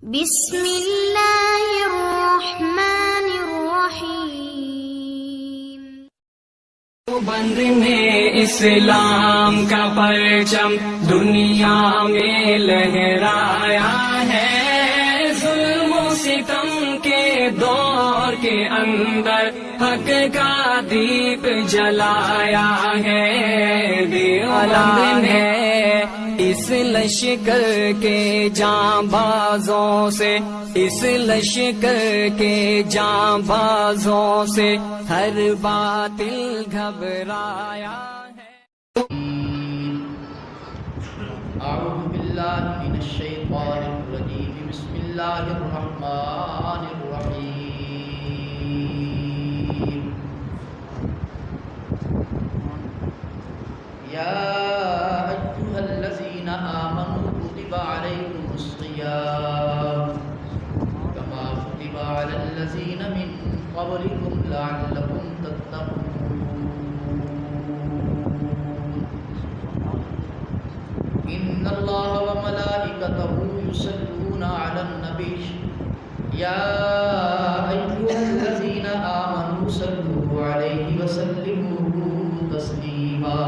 بسم اللہ الرحمن الرحیم۔ بند میں اسلام کا پرچم دنیا میں لہرایا ہے، ظلم و ستم کے دور کے اندر حق کا دیپ جلایا ہے، دیوالہ ہے اس لشکر کے جاں بازوں سے، اس لشکر کے جاں بازوں سے ہر باطل گھبرایا ہے۔ اعوذ باللہ من الشیطان الرجیم، بسم اللہ الرحمن الرحیم۔ یا ایھا الذین آمنوا کتب علیکم الصیام کما کتب علی الذین من قبلکم لعلکم تتقون۔ ان اللہ وملائکتہ یصلون علی النبی یا ایھا الذین آمنوا صلوا علیہ وسلموا تسلیما۔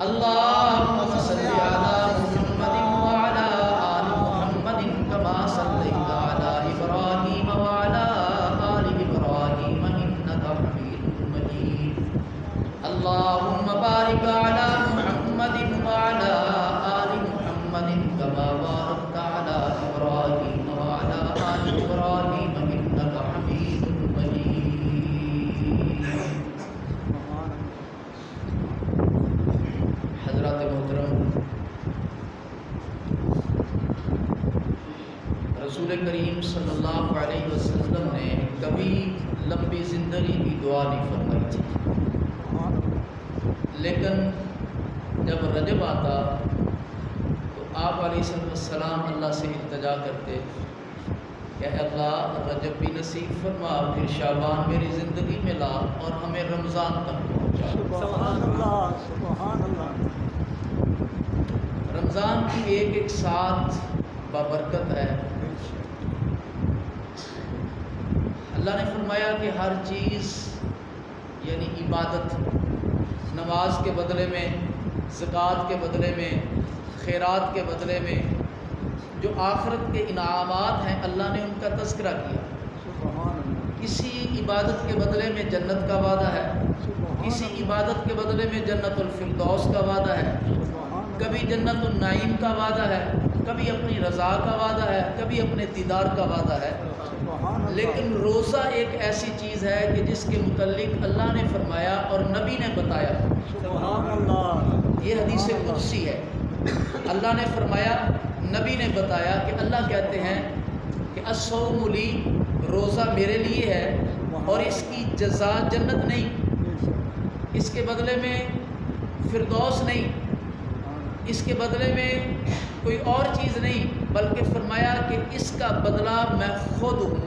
اللہم صل علی محمد وعلی آل محمد کما صلیت علی ابراہیم وعلی آل ابراہیم انک حمید مجید۔ اللہم بارک علی محمد وعلی آل محمد کما بارکت علی ابراہیم وعلی آل ابراہیم انک حمید مجید۔ حضرات محترم، رسول کریم صلی اللہ علیہ وسلم نے کبھی لمبی زندگی کی دعا نہیں فرمائی تھی، لیکن جب رجب آتا تو آپ علیہ السلام اللہ سے التجا کرتے کہ اے اللہ رجب بھی نصیب فرما، پھر شعبان میری زندگی میں لا اور ہمیں رمضان تک پہنچا۔ سبحان اللہ، سبحان اللہ۔ رمضان کی ایک ایک ساتھ بابرکت ہے۔ اللہ نے فرمایا کہ ہر چیز یعنی عبادت، نماز کے بدلے میں، زکوٰۃ کے بدلے میں، خیرات کے بدلے میں جو آخرت کے انعامات ہیں اللہ نے ان کا تذکرہ کیا۔ کسی عبادت کے بدلے میں جنت کا وعدہ ہے، کسی عبادت کے بدلے میں جنت الفردوس کا وعدہ ہے، کبھی جنت النعیم کا وعدہ ہے، کبھی اپنی رضا کا وعدہ ہے، کبھی اپنے دیدار کا وعدہ ہے۔ لیکن روزہ ایک ایسی چیز ہے کہ جس کے متعلق اللہ نے فرمایا اور نبی نے بتایا، سبحان اللہ، یہ حدیث قدسی ہے۔ اللہ نے فرمایا، نبی نے بتایا کہ اللہ کہتے ہیں کہ الصوم لی، روزہ میرے لیے ہے اور اس کی جزا جنت نہیں، اس کے بدلے میں فردوس نہیں، اس کے بدلے میں کوئی اور چیز نہیں، بلکہ فرمایا کہ اس کا بدلہ میں خود ہوں،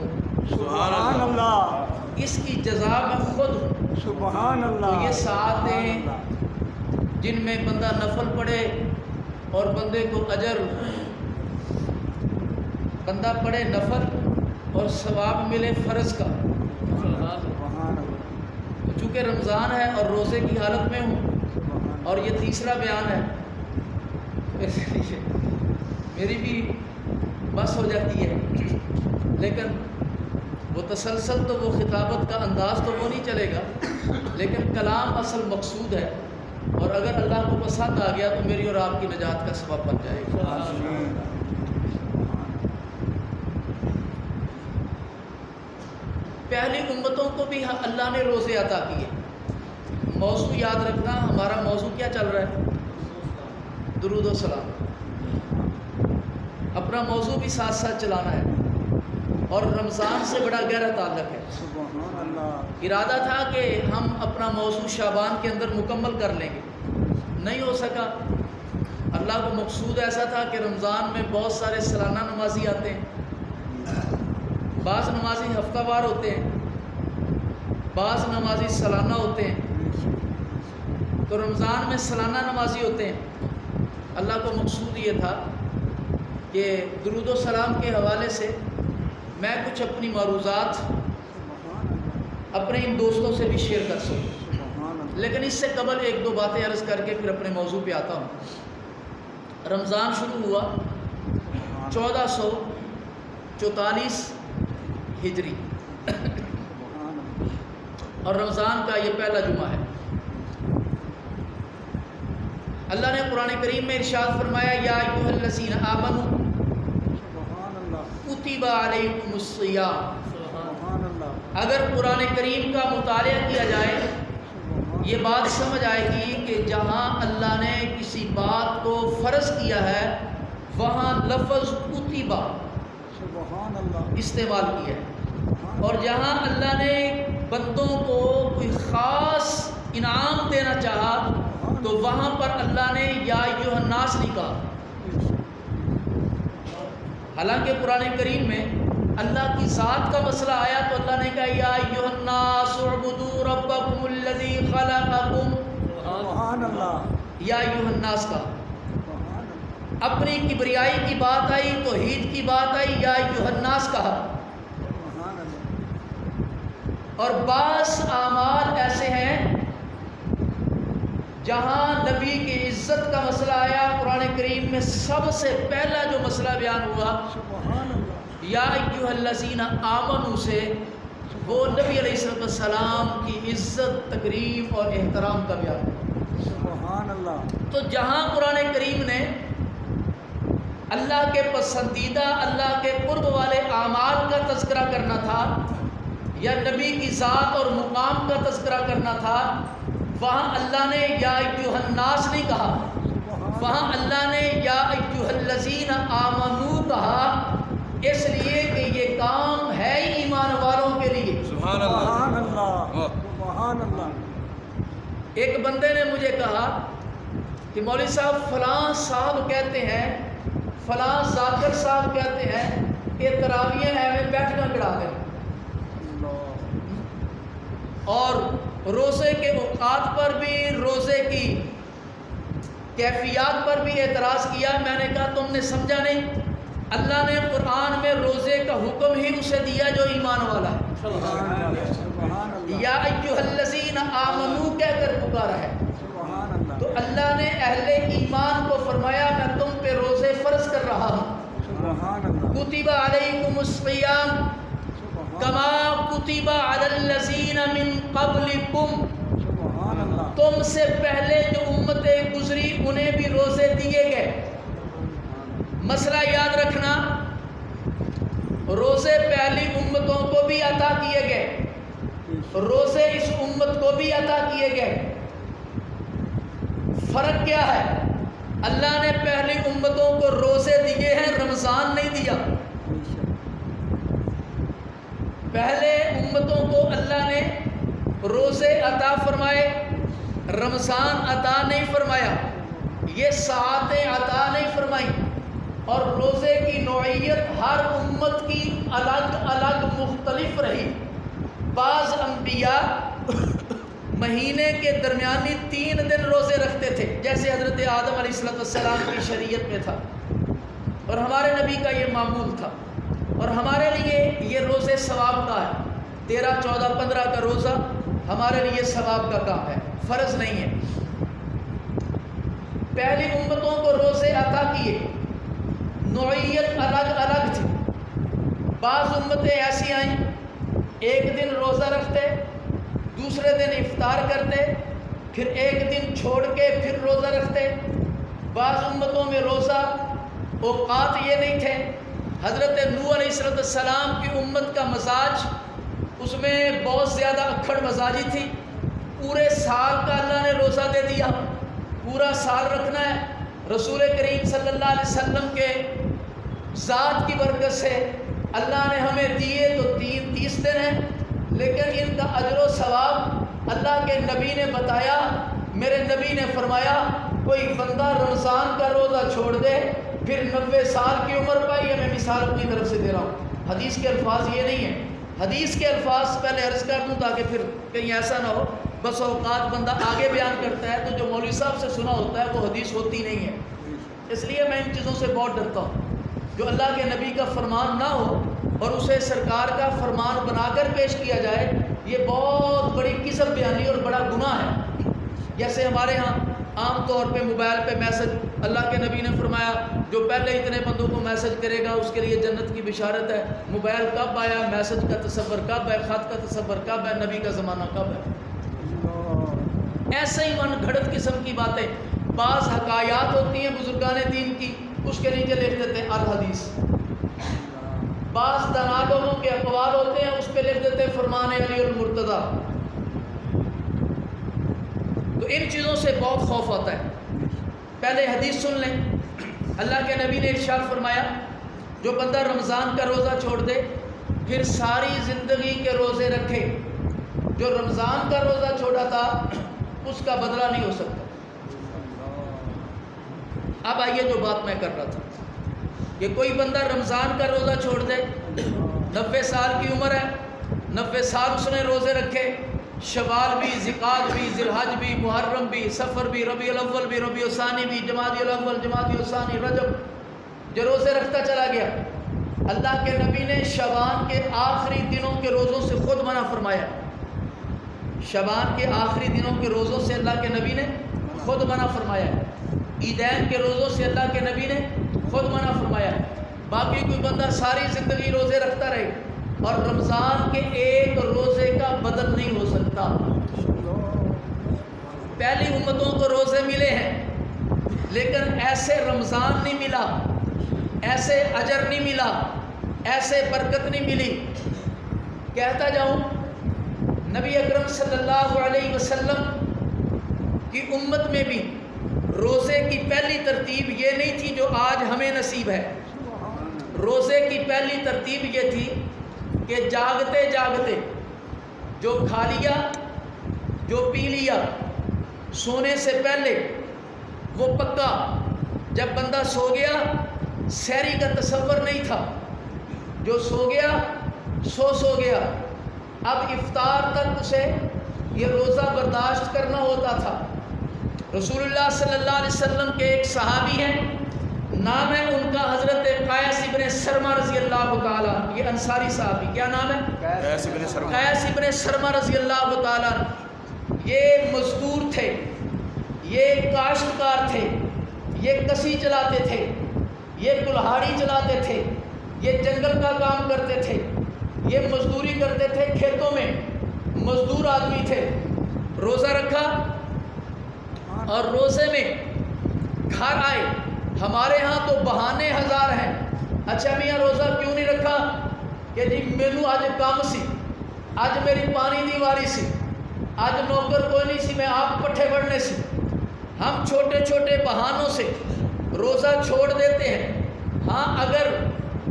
سبحان اللہ، اس کی جزا میں خود ہوں۔ سبحان اللہ۔ تو یہ سات ہیں جن میں بندہ نفل پڑھے اور بندے کو اجر، بندہ پڑھے نفل اور ثواب ملے فرض کا۔ تو چونکہ رمضان ہے اور روزے کی حالت میں ہوں اور یہ تیسرا بیان ہے، اس لیے میری بھی بس ہو جاتی ہے، لیکن وہ تسلسل تو وہ خطابت کا انداز تو وہ نہیں چلے گا، لیکن کلام اصل مقصود ہے، اور اگر اللہ کو پسند آ گیا تو میری اور آپ کی نجات کا سبب بن جائے گا۔ پہلی امتوں کو بھی اللہ نے روزے عطا کیے۔ موضوع یاد رکھنا، ہمارا موضوع کیا چل رہا ہے؟ درود و سلام۔ اپنا موضوع بھی ساتھ ساتھ چلانا ہے، اور رمضان سے بڑا گہرا تعلق ہے۔ سبحان اللہ۔ ارادہ تھا کہ ہم اپنا موضوع شعبان کے اندر مکمل کر لیں گے، نہیں ہو سکا۔ اللہ کو مقصود ایسا تھا کہ رمضان میں بہت سارے سالانہ نمازی آتے ہیں، بعض نمازی ہفتہ وار ہوتے ہیں، بعض نمازی سالانہ ہوتے ہیں، تو رمضان میں سالانہ نمازی ہوتے ہیں۔ اللہ کو مقصود یہ تھا کہ درود و سلام کے حوالے سے میں کچھ اپنی معروضات اپنے ان دوستوں سے بھی شیئر کر سکوں، لیکن اس سے قبل ایک دو باتیں عرض کر کے پھر اپنے موضوع پہ آتا ہوں۔ رمضان شروع ہوا 1444 ہجری اور رمضان کا یہ پہلا جمعہ ہے۔ اللہ نے قرآن کریم میں ارشاد فرمایا یا ایھا الذین آمنوا کتب علیکم الصیام۔ اگر قرآن کریم کا مطالعہ کیا جائے یہ بات سمجھ آئے گی کہ جہاں اللہ نے کسی بات کو فرض کیا ہے وہاں لفظ کتبہ استعمال کیا ہے، اور جہاں اللہ نے بندوں کو کوئی خاص انعام دینا چاہا تو وہاں پر اللہ نے یا ایھا الناس نہیں کہا۔ حالانکہ قرآن کریم میں اللہ کی ذات کا مسئلہ آیا تو اللہ نے کہا یا ایھا الناس اعبدوا ربکم الذی خلقکم، یا ایھا الناس کا۔ اپنی کبریائی کی بات آئی، توحید کی بات آئی، یا ایھا الناس کہا۔ اور بعض اعمال ایسے ہیں جہاں نبی کی عزت کا مسئلہ آیا، قرآن کریم میں سب سے پہلا جو مسئلہ بیان ہوا یا ایھا الذین آمنوا سے، وہ نبی علیہ السلام کی عزت، تکریم اور احترام کا بیان ہوا۔ تو جہاں قرآن کریم نے اللہ کے پسندیدہ، اللہ کے قرب والے اعمال کا تذکرہ کرنا تھا یا نبی کی ذات اور مقام کا تذکرہ کرنا تھا، وہاں اللہ نے یا ایھا الناس نہیں کہا، وہاں اللہ نے یا ایھا الذین آمنوا کہا، اس لیے کہ یہ کام ہے ہی ایمان والوں کے لیے۔ سبحان اللہ، سبحان اللہ۔ ایک بندے نے مجھے کہا کہ مولوی صاحب فلاں صاحب کہتے ہیں، فلاں ذاکر صاحب کہتے ہیں کہ تراویح ایویں بیٹھ کر پڑھا دیں، اور روزے کے اوقات پر بھی، روزے کی کیفیات پر بھی اعتراض کیا۔ میں نے کہا تم نے سمجھا نہیں، اللہ نے قرآن میں روزے کا حکم ہی اسے دیا جو ایمان والا ہے، یا ایھا الذین آمنوا کہہ کر پکارا ہے۔ تو اللہ نے اہل ایمان کو فرمایا میں تم پہ روزے فرض کر رہا ہوں، کتب علیکم الصیام کما کتب علی الذین من قبلکم، تم سے پہلے جو امتیں گزری انہیں بھی روزے دیے گئے۔ مسئلہ یاد رکھنا، روزے پہلی امتوں کو بھی عطا کیے گئے، روزے اس امت کو بھی عطا کیے گئے۔ فرق کیا ہے؟ اللہ نے پہلی امتوں کو روزے دیے ہیں، رمضان نہیں دیا۔ پہلے امتوں کو اللہ نے روزے عطا فرمائے، رمضان عطا نہیں فرمایا، یہ ساعتیں عطا نہیں فرمائی، اور روزے کی نوعیت ہر امت کی الگ الگ مختلف رہی۔ بعض انبیاء مہینے کے درمیانی 3 دن روزے رکھتے تھے، جیسے حضرت آدم علیہ السلام کی شریعت میں تھا، اور ہمارے نبی کا یہ معمول تھا، اور ہمارے لیے یہ روزے ثواب کا ہے۔ 13، 14، 15 کا روزہ ہمارے لیے ثواب کا کام ہے، فرض نہیں ہے۔ پہلی امتوں کو روزے عطا کیے، نوعیت الگ الگ تھی۔ بعض امتیں ایسی آئیں ایک دن روزہ رکھتے، دوسرے دن افطار کرتے، پھر ایک دن چھوڑ کے پھر روزہ رکھتے۔ بعض امتوں میں روزہ اوقات یہ نہیں تھے۔ حضرت نوح علیہ السلام کی امت کا مزاج، اس میں بہت زیادہ اکھڑ مزاجی تھی، پورے سال کا اللہ نے روزہ دے دیا، پورا سال رکھنا ہے۔ رسول کریم صلی اللہ علیہ وسلم کے ذات کی برکت سے اللہ نے ہمیں دیے تو 30 دن ہیں، لیکن ان کا اجر و ثواب اللہ کے نبی نے بتایا۔ میرے نبی نے فرمایا کوئی بندہ رمضان کا روزہ چھوڑ دے پھر 90 سال کی عمر پائی، یہ میں مثال اپنی طرف سے دے رہا ہوں، حدیث کے الفاظ یہ نہیں ہیں۔ حدیث کے الفاظ پہلے عرض کر دوں تاکہ پھر کہیں ایسا نہ ہو بس اوقات بندہ آگے بیان کرتا ہے تو جو مولوی صاحب سے سنا ہوتا ہے وہ حدیث ہوتی نہیں ہے، اس لیے میں ان چیزوں سے بہت ڈرتا ہوں۔ جو اللہ کے نبی کا فرمان نہ ہو اور اسے سرکار کا فرمان بنا کر پیش کیا جائے، یہ بہت بڑی کذب بیانی اور بڑا گناہ ہے۔ جیسے ہمارے ہاں عام طور پہ موبائل پہ میسج، اللہ کے نبی نے فرمایا جو پہلے اتنے بندوں کو میسج کرے گا اس کے لیے جنت کی بشارت ہے۔ موبائل کب آیا، میسج کا تصور کب ہے، خط کا تصور کب ہے، نبی کا زمانہ کب ہے؟ ایسے ہی من گھڑت قسم کی باتیں۔ بعض حکایات ہوتی ہیں بزرگان دین کی، اس کے نیچے لکھ دیتے ہیں الحدیث۔ بعض دانا لوگوں کے اقوال ہوتے ہیں، اس پہ لکھ دیتے ہیں فرمان علی المرتضیٰ۔ تو ان چیزوں سے بہت خوف ہوتا ہے۔ پہلے حدیث سن لیں، اللہ کے نبی نے ارشاد فرمایا جو بندہ رمضان کا روزہ چھوڑ دے پھر ساری زندگی کے روزے رکھے، جو رمضان کا روزہ چھوڑا تھا اس کا بدلہ نہیں ہو سکتا۔ اب آئیے جو بات میں کر رہا تھا کہ کوئی بندہ رمضان کا روزہ چھوڑ دے، 90 سال کی عمر ہے، 90 سال اس نے روزے رکھے، شوال بھی، ذیقعد بھی، ذی الحج بھی، محرم بھی، سفر بھی، ربیع الاول بھی، ربیع الثانی بھی، جمادی الاول، جمادی الثانی، رجب، جو روزے رکھتا چلا گیا۔ اللہ کے نبی نے شعبان کے آخری دنوں کے روزوں سے خود منع فرمایا۔ شعبان کے آخری دنوں کے روزوں سے اللہ کے نبی نے خود منع فرمایا۔ عیدین کے روزوں سے اللہ کے نبی نے خود منع فرمایا۔ باقی کوئی بندہ ساری زندگی روزے رکھتا رہے اور رمضان کے ایک روزے کا بدل نہیں ہو سکتا۔ پہلی امتوں کو روزے ملے ہیں لیکن ایسے رمضان نہیں ملا، ایسے اجر نہیں ملا، ایسے برکت نہیں ملی۔ کہتا جاؤں، نبی اکرم صلی اللہ علیہ وسلم کی امت میں بھی روزے کی پہلی ترتیب یہ نہیں تھی جو آج ہمیں نصیب ہے۔ روزے کی پہلی ترتیب یہ تھی کہ جاگتے جاگتے جو کھا لیا، جو پی لیا، سونے سے پہلے وہ پکا، جب بندہ سو گیا سحری کا تصور نہیں تھا، جو سو گیا سو گیا۔ اب افطار تک اسے یہ روزہ برداشت کرنا ہوتا تھا۔ رسول اللہ صلی اللہ علیہ وسلم کے ایک صحابی ہیں، نام ہے ان کا حضرت قیس ابن سرمہ رضی اللہ تعالیٰ، یہ انصاری صحابی، کیا نام ہے؟ قیس ابن سرمہ رضی اللہ تعالیٰ۔ یہ مزدور تھے، یہ کاشتکار تھے، یہ کسی چلاتے تھے، یہ کلہاڑی چلاتے تھے، یہ جنگل کا کام کرتے تھے، یہ مزدوری کرتے تھے، کھیتوں میں مزدور آدمی تھے۔ روزہ رکھا اور روزے میں گھر آئے۔ ہمارے ہاں تو بہانے ہزار ہیں، اچھا میاں روزہ کیوں نہیں رکھا؟ کہ جی مینو آج کام سی، آج میری پانی دی واری سی، آج نوکر کوئی نہیں سی، میں آپ پٹھے بڑھنے سی۔ ہم چھوٹے چھوٹے بہانوں سے روزہ چھوڑ دیتے ہیں۔ ہاں اگر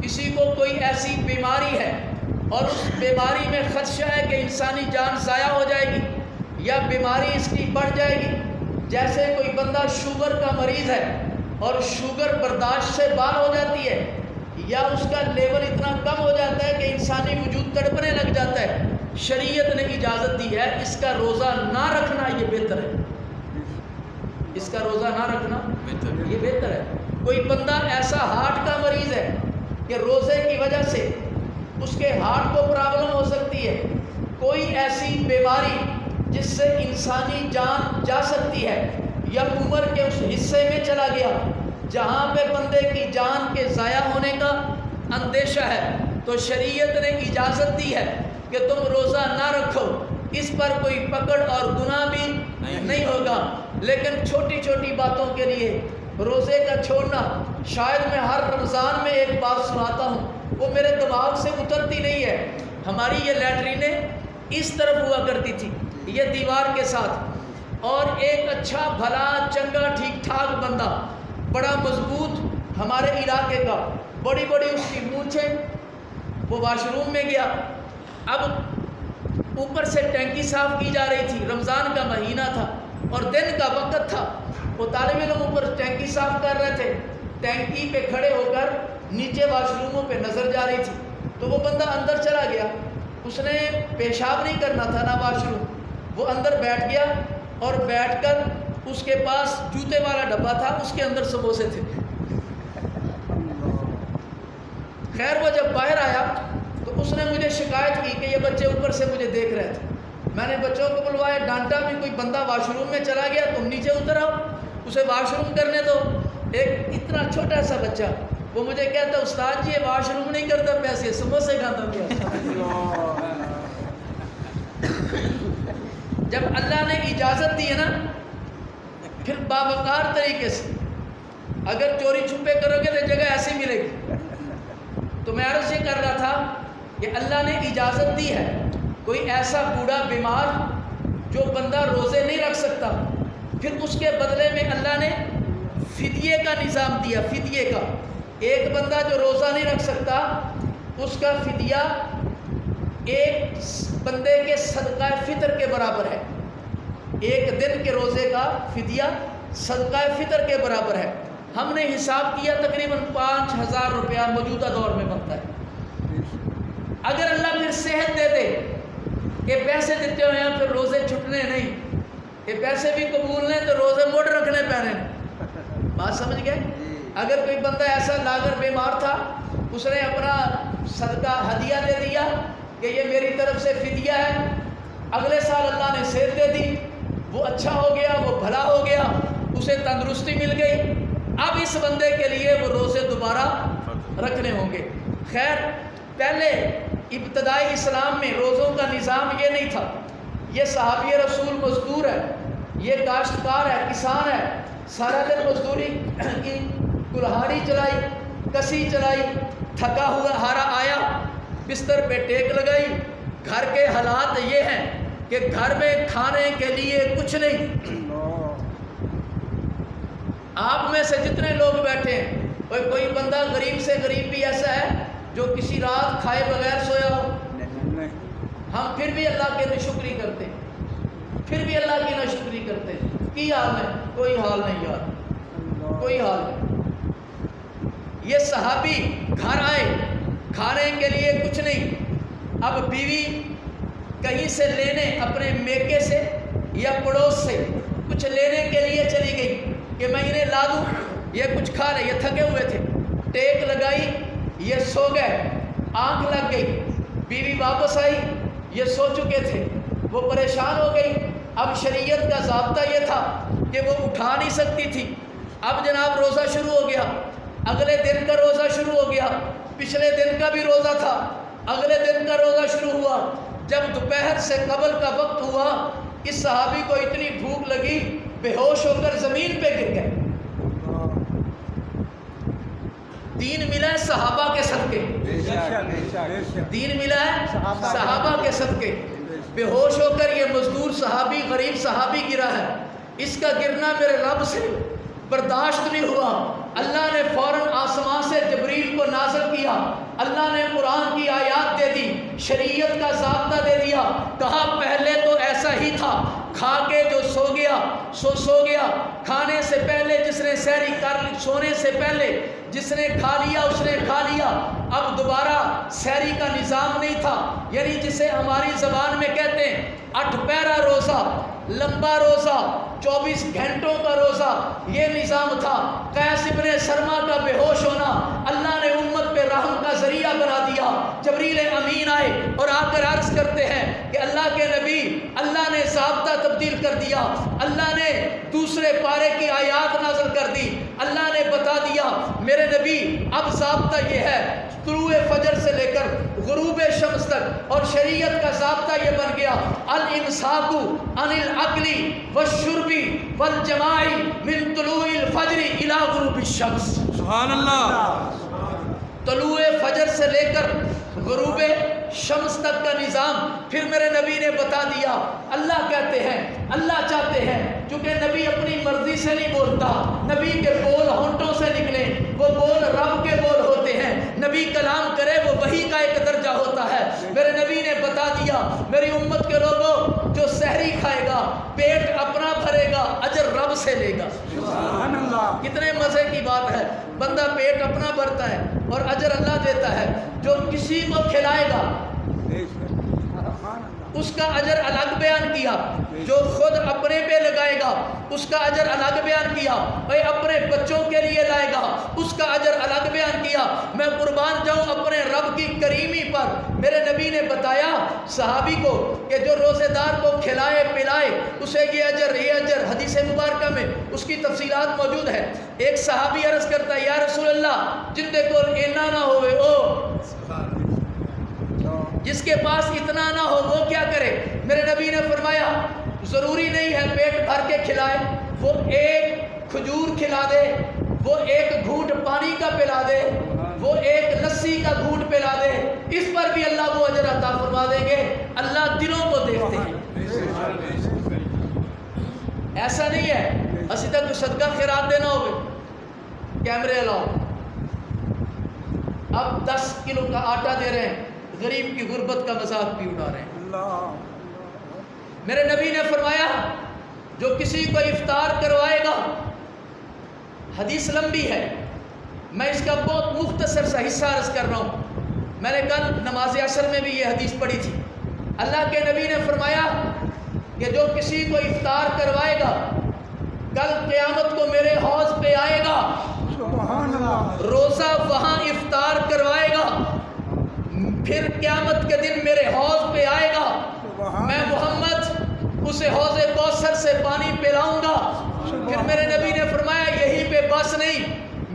کسی کو کوئی ایسی بیماری ہے اور اس بیماری میں خدشہ ہے کہ انسانی جان ضائع ہو جائے گی یا بیماری اس کی بڑھ جائے گی، جیسے کوئی بندہ شوگر کا مریض ہے اور شوگر برداشت سے باہر ہو جاتی ہے یا اس کا لیول اتنا کم ہو جاتا ہے کہ انسانی وجود تڑپنے لگ جاتا ہے، شریعت نے اجازت دی ہے اس کا روزہ نہ رکھنا یہ بہتر ہے۔ اس کا روزہ نہ رکھنا یہ بہتر ہے۔ کوئی بندہ ایسا ہارٹ کا مریض ہے کہ روزے کی وجہ سے اس کے ہارٹ کو پرابلم ہو سکتی ہے، کوئی ایسی بیماری جس سے انسانی جان جا سکتی ہے یا عمر کے اس حصے میں چلا گیا جہاں پہ بندے کی جان کے ضائع ہونے کا اندیشہ ہے، تو شریعت نے اجازت دی ہے کہ تم روزہ نہ رکھو، اس پر کوئی پکڑ اور گناہ بھی نہیں ہوگا۔ لیکن چھوٹی چھوٹی باتوں کے لیے روزے کا چھوڑنا، شاید میں ہر رمضان میں ایک بات سناتا ہوں، وہ میرے دماغ سے اترتی نہیں ہے۔ ہماری یہ لیٹرینیں اس طرف ہوا کرتی تھی، یہ دیوار کے ساتھ، اور ایک اچھا بھلا چنگا ٹھیک ٹھاک بندہ، بڑا مضبوط ہمارے علاقے کا، بڑی بڑی اس کی مونچھیں، وہ واش روم میں گیا۔ اب اوپر سے ٹینکی صاف کی جا رہی تھی، رمضان کا مہینہ تھا اور دن کا وقت تھا، وہ طالب علم اوپر ٹینکی صاف کر رہے تھے، ٹینکی پہ کھڑے ہو کر نیچے واش روموں پہ نظر جا رہی تھی، تو وہ بندہ اندر چلا گیا، اس نے پیشاب نہیں کرنا تھا نہ واش روم، وہ اندر بیٹھ گیا اور بیٹھ کر اس کے پاس جوتے والا ڈبہ تھا، اس کے اندر سموسے تھے۔ خیر وہ جب باہر آیا تو اس نے مجھے شکایت کی کہ یہ بچے اوپر سے مجھے دیکھ رہے تھے. میں نے بچوں کو بلوایا, ڈانٹا بھی, کوئی بندہ واش روم میں چلا گیا تم نیچے اتر آؤ, اسے واش روم کرنے دو. ایک اتنا چھوٹا سا بچہ وہ مجھے کہتا استاد جی یہ واش روم نہیں کرتا, پیسے سموسے کھاتا گیا. جب اللہ نے اجازت دی ہے نا, پھر باوقار طریقے سے اگر چوری چھپے کرو گے تو جگہ ایسی ملے گی. تو میں عرض یہ کر رہا تھا کہ اللہ نے اجازت دی ہے, کوئی ایسا بوڑھا بیمار جو بندہ روزے نہیں رکھ سکتا, پھر اس کے بدلے میں اللہ نے فدیے کا نظام دیا. فدیے کا, ایک بندہ جو روزہ نہیں رکھ سکتا اس کا فدیہ ایک بندے کے صدقہ فطر کے برابر ہے. ایک دن کے روزے کا فدیہ صدقہ فطر کے برابر ہے. ہم نے حساب کیا تقریباً 5,000 روپیہ موجودہ دور میں بنتا ہے. اگر اللہ پھر صحت دے دے کہ پیسے دیتے ہوئے ہیں پھر روزے چھٹنے نہیں, کہ پیسے بھی قبول نہیں تو روزے موڑ رکھنے پینے. بات سمجھ گئے؟ اگر کوئی بندہ ایسا لاغر بیمار تھا, اس نے اپنا صدقہ ہدیہ دے دیا کہ یہ میری طرف سے فدیہ ہے, اگلے سال اللہ نے صحت دے دی, وہ اچھا ہو گیا, وہ بھلا ہو گیا, اسے تندرستی مل گئی, اب اس بندے کے لیے وہ روزے دوبارہ رکھنے ہوں گے. خیر پہلے ابتدائی اسلام میں روزوں کا نظام یہ نہیں تھا. یہ صحابی رسول مزدور ہے, یہ کاشتکار ہے, کسان ہے, سارا دن مزدوری کی, کلہاڑی چلائی, کسی چلائی, تھکا ہوا ہارا آیا, بستر پہ ٹیک لگائی. گھر کے حالات یہ ہیں کہ گھر میں کھانے کے لیے کچھ نہیں. آپ میں سے جتنے لوگ بیٹھے ہیں, کوئی بندہ غریب سے غریب بھی ایسا ہے جو کسی رات کھائے بغیر سویا ہو؟ ہم پھر بھی اللہ کی ناشکری کرتے ہیں, پھر بھی اللہ کی ناشکری کرتے ہیں. کی حال ہے؟ کوئی حال نہیں یار, کوئی حال نہیں. یہ صحابی گھر آئے, کھانے کے لیے کچھ نہیں. اب بیوی کہیں سے لینے, اپنے میکے سے یا پڑوس سے کچھ لینے کے لیے چلی گئی کہ میں انہیں لا دوں, یہ کچھ کھا لے. یہ تھکے ہوئے تھے, ٹیک لگائی, یہ سو گئے, آنکھ لگ گئی. بیوی واپس آئی, یہ سو چکے تھے, وہ پریشان ہو گئی. اب شریعت کا ضابطہ یہ تھا کہ وہ اٹھا نہیں سکتی تھی. اب جناب روزہ شروع ہو گیا, اگلے دن کا روزہ شروع ہو گیا, پچھلے دن کا بھی روزہ تھا, اگلے دن کا روزہ شروع ہوا. جب دوپہر سے قبل کا وقت ہوا, اس صحابی کو اتنی بھوک لگی, بے ہوش ہو کر زمین پہ گر گئے. دین ملا ہے صحابہ کے صدقے, دین ملا ہے صحابہ کے صدقے. بے ہوش ہو کر یہ مزدور صحابی, غریب صحابی گرا ہے. اس کا گرنا میرے رب سے برداشت نہیں ہوا. اللہ نے فوراً آسمان سے جبریل کو نازل کیا, اللہ نے قرآن کی آیات دے دی, شریعت کا ضابطہ دے دیا. کہا پہلے تو ایسا ہی تھا, کھا کے جو سو گیا سو گیا, کھانے سے پہلے جس نے سحری کر لی, سونے سے پہلے جس نے کھا لیا اس نے کھا لیا. اب دوبارہ سحری کا نظام نہیں تھا, یعنی جسے ہماری زبان میں کہتے ہیں 8 پہرا روزہ, لمبا روزہ, 24 گھنٹوں کا روزہ, یہ نظام تھا. قیس ابن سرما کا بے ہوش ہونا اللہ نے امت پہ رحم کا ذریعہ بنا دیا. جبریل امین آئے اور آ کر عرض کرتے ہیں کہ اللہ کے نبی, اللہ نے ضابطہ تبدیل کر دیا, اللہ نے دوسرے پارے کی آیات نازل کر دی, اللہ نے بتا دیا میرے نبی اب ضابطہ یہ ہے طلوع فجر سے لے کر غروب شمس تک, اور شریعت کا ضابطہ یہ بن گیا الامساک عن الاکل والشرب والجماع من طلوع الفجر الى غروب الشمس. سبحان اللہ. طلوع فجر سے لے کر غروب شمس تک کا نظام پھر میرے نبی نے بتا دیا. اللہ کہتے ہیں, اللہ چاہتے ہیں, چونکہ نبی اپنی مرضی سے نہیں بولتا, نبی کے بول ہونٹوں سے نکلے, وہ بول رب کے بول ہوتے ہیں. نبی کلام کرے وہ وحی کا ایک درجہ ہوتا ہے. میرے نبی نے بتا دیا میری امت کے لوگوں, جو سحری کھائے گا پیٹ اپنا بھرے گا, اجر رب سے لے گا. سبحان اللہ. کتنے مزے کی بات ہے, بندہ پیٹ اپنا بھرتا ہے اور اجر اللہ دیتا ہے. جو کسی کو کھلائے گا اس کا اجر الگ بیان کیا, جو خود اپنے پہ لگائے گا اس کا اجر الگ بیان کیا، اے اپنے بچوں کے لیے لائے گا اس کا اجر الگ بیان کیا۔ میں قربان جاؤں اپنے رب کی کریمی پر، میرے نبی نے بتایا صحابی کو کہ جو روزے دار کو کھلائے پلائے اسے یہ اجر حدیث مبارکہ میں اس کی تفصیلات موجود ہے۔ ایک صحابی عرض کرتا ہے یا رسول اللہ جن دے کو اینا نہ ہوئے جس کے پاس اتنا نہ ہو وہ کیا کرے؟ میرے نبی نے فرمایا ضروری نہیں ہے پیٹ بھر کے کھلائے، وہ ایک کھجور کھلا دے، وہ ایک گھونٹ پانی کا پلا دے، وہ ایک لسی کا گھونٹ پلا دے، اس پر بھی اللہ وہ اجر عطا فرما دیں گے۔ اللہ دلوں کو دیکھتے ہیں، ایسا نہیں ہے اسی تک صدقہ خیرات دینا ہوگا کیمرے لاؤ، اب 10 کلو کا آٹا دے رہے ہیں، غریب کی غربت کا مذاق بھی اڑا رہے ہیں۔ میرے نبی نے فرمایا جو کسی کو افطار کروائے گا، حدیث لمبی ہے میں اس کا بہت مختصر سا حصہ عرض کر رہا ہوں، میں نے کل نماز عصر میں بھی یہ حدیث پڑھی تھی۔ اللہ کے نبی نے فرمایا کہ جو کسی کو افطار کروائے گا کل قیامت کو میرے حوض پہ آئے گا، روزہ وہاں افطار کروائے گا، پھر قیامت کے دن میرے حوض پہ آئے گا، میں محمد اسے حوض کوثر سے پانی پلاؤں گا۔ پھر میرے نبی نے فرمایا یہی پہ بس نہیں،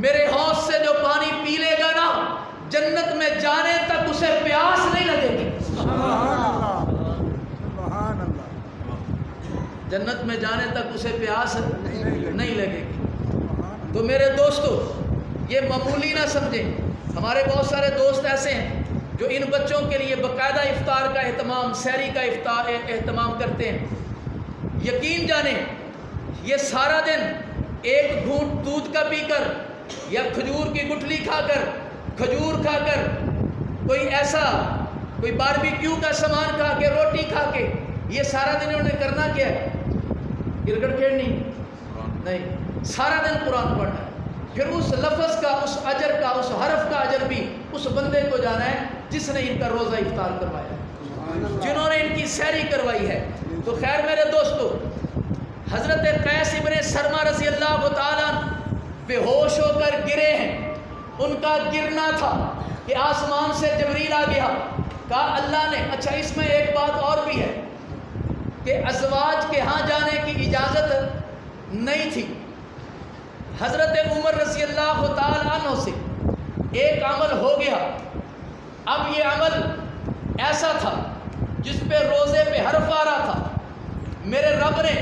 میرے حوض سے جو پانی پی لے گا نا جنت میں جانے تک اسے پیاس نہیں لگے گی، جنت میں جانے تک اسے پیاس نہیں لگے گی۔ تو میرے دوستو یہ معمولی نہ سمجھیں، ہمارے بہت سارے دوست ایسے ہیں جو ان بچوں کے لیے باقاعدہ افطار کا اہتمام، سحری کا اہتمام کرتے ہیں۔ یقین جانیں یہ سارا دن ایک گھونٹ دودھ کا پی کر یا کھجور کی گٹھلی کھا کر، کھجور کھا کر، کوئی باربیکیو کا سامان کھا کے، روٹی کھا کے، یہ سارا دن انہوں نے کرنا کیا ہے؟ کرکٹ کھیلنی نہیں، سارا دن قرآن پڑھنا ہے۔ پھر اس لفظ کا، اس اجر کا، اس حرف کا اجر بھی اس بندے کو جانا ہے جس نے ان کا روزہ افطار کروایا، جنہوں نے ان کی سحری کروائی ہے۔ تو خیر میرے دوستو، حضرت قیس ابن سرما رضی اللہ تعالیٰ بے ہوش ہو کر گرے ہیں۔ ان کا گرنا تھا کہ آسمان سے جبریل آ گیا، کہا اللہ نے، اچھا اس میں ایک بات اور بھی ہے کہ ازواج کے ہاں جانے کی اجازت نہیں تھی۔ حضرت عمر رضی اللہ تعالیٰ عنہ سے ایک عمل ہو گیا، اب یہ عمل ایسا تھا جس پہ روزے پہ حرف آ رہا تھا، میرے رب نے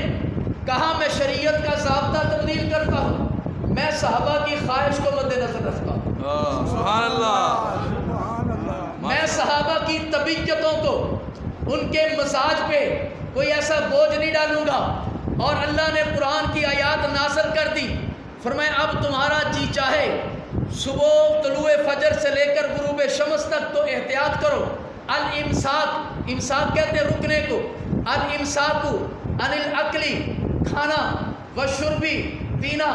کہا میں شریعت کا ضابطہ تبدیل کرتا ہوں، میں صحابہ کی خواہش کو مد نظر رکھتا ہوں، سبحان اللہ، میں صحابہ کی طبیعتوں کو، ان کے مزاج پہ کوئی ایسا بوجھ نہیں ڈالوں گا۔ اور اللہ نے قرآن کی آیات نازل کر دی، فرمایا اب تمہارا جی چاہے صبح طلوع فجر سے لے کر غروب شمس تک تو احتیاط کرو۔ الامساک، امساک کہتے ہیں رکنے کو، الامساک عن الاکلی، کھانا، والشربی، پینا،